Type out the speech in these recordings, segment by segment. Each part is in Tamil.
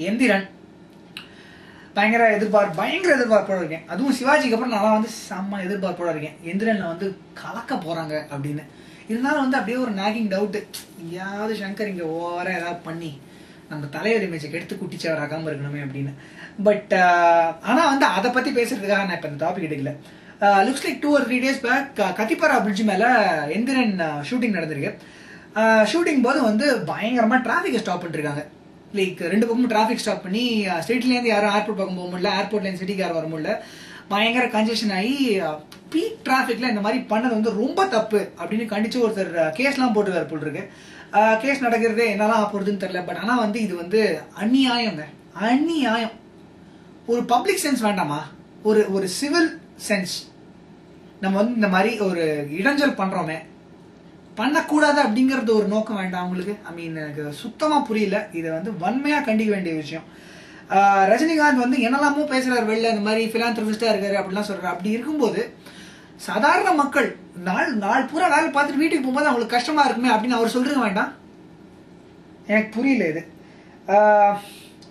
எந்திரன் பயங்கர எதிர்பார்ப்போட இருக்கேன். அதுவும் சிவாஜிக்கு அப்புறம் நான் வந்து செம்ம எதிர்பார்ப்போட இருக்கேன். எந்திரன்ல வந்து கலக்க போறாங்க அப்படின்னு. இருந்தாலும் வந்து அப்படியே ஒரு நாகிங் டவுட், எங்கேயாவது சங்கர் இங்க ஓவரா ஏதாவது பண்ணி நம்ம தலைவர் இமேஜை எடுத்து குட்டிச்சவராகாம இருக்கணுமே அப்படின்னு. பட் ஆனா வந்து அதை பத்தி பேசுறதுக்காக நான் இப்ப இந்த டாபிக் எடுக்கல. Looks like 2 or 3 days back Kathipara bridge மேல எந்திரன் ஷூட்டிங் நடந்திருக்கு. ஷூட்டிங் போது வந்து பயங்கரமா டிராபிக் ஸ்டாப் பண்ணிருக்காங்க. லைக் 2 பக்கமும் டிராபிக் ஸ்டாப் பண்ணி ஸ்ட்ரீட்லேருந்து யாரும் ஏர்போர்ட் பக்கம் போக முடியல, ஏர்போர்ட்லேருந்து சிட்டிக்கு யாரும் வர முடியல. பயங்கர கன்ஜெஷன் ஆகி பீக் டிராஃபிக்ல இந்த மாதிரி பண்ணது வந்து ரொம்ப தப்பு அப்படின்னு கண்டிச்சு ஒருத்தர் கேஸ்லாம் போட்டுருக்காரு போல் இருக்கு. கேஸ் நடக்கிறதே என்னெல்லாம் போறதுன்னு தெரியல. பட் ஆனா வந்து இது வந்து அநியாயங்க, அநியாயம். ஒரு பப்ளிக் சென்ஸ் வேண்டாமா? ஒரு சிவில் சென்ஸ். நம்ம வந்து இந்த மாதிரி ஒரு இடைஞ்சல் பண்றோமே, பண்ணக்கூடாது அப்படிங்கறது ஒரு நோக்கம் வேண்டாம் அவங்களுக்கு? ஐ மீன் எனக்கு சுத்தமா புரியல. இதை வந்து வன்மையா கண்டிக்க வேண்டிய விஷயம். ரஜினிகாந்த் வந்து என்னெல்லாமோ பேசுறாரு வெளில, இந்த மாதிரி பிலாந்திரபிஸ்டா இருக்காரு அப்படிலாம் சொல்றாரு. அப்படி இருக்கும்போது சாதாரண மக்கள் நாள் பூரா வேலை பார்த்துட்டு வீட்டுக்கு போகும்போது அவங்களுக்கு கஷ்டமா இருக்குமே அப்படின்னு அவர் சொல்றது வேண்டாம்? எனக்கு புரியல இது.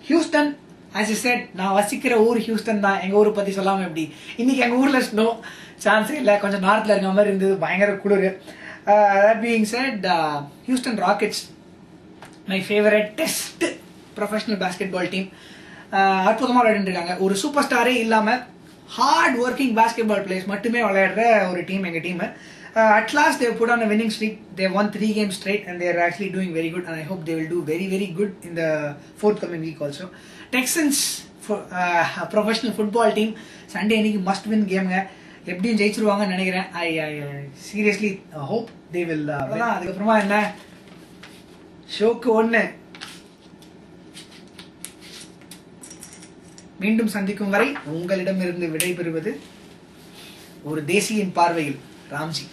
ஹியூஸ்டன், as I said, நான் வசிக்கிற ஊர் ஹியூஸ்டன் தான். எங்க ஊரை பத்தி சொல்லாம எப்படி? இன்னைக்கு எங்க ஊர்ல ஸ்னோ சான்ஸே இல்லை, கொஞ்சம் நார்த்ல இருக்க மாதிரி இருந்தது, பயங்கர குளிர். That being said, Houston Rockets, my favorite test professional basketball team, அற்புதமா விளையாடிட்டு இருக்காங்க. ஒரு சூப்பர் ஸ்டாரே இல்லாம ஹார்ட் ஒர்க்கிங் பாஸ்கெட்பால் பிளேயர்ஸ் மட்டுமே விளையாடுற ஒரு டீம் எங்க team. At last they have put on a winning streak. They have won 3 games straight and they are actually doing very good, and I hope they will do very very good in the forthcoming week also. Texans professional football team Sunday இன்னைக்கு must win கேம்ங்க. எப்படியும் ஜெயிச்சிருவாங்கன்னு நினைக்கிறேன். I seriously hope they will. அதுக்கப்புறமா என்ன ஷோக்கு 1 மீண்டும் சந்திக்கும் வரை உங்களிடமிருந்து விடைபெறுவது ஒரு தேசியின் பார்வையில் ராம்ஜி.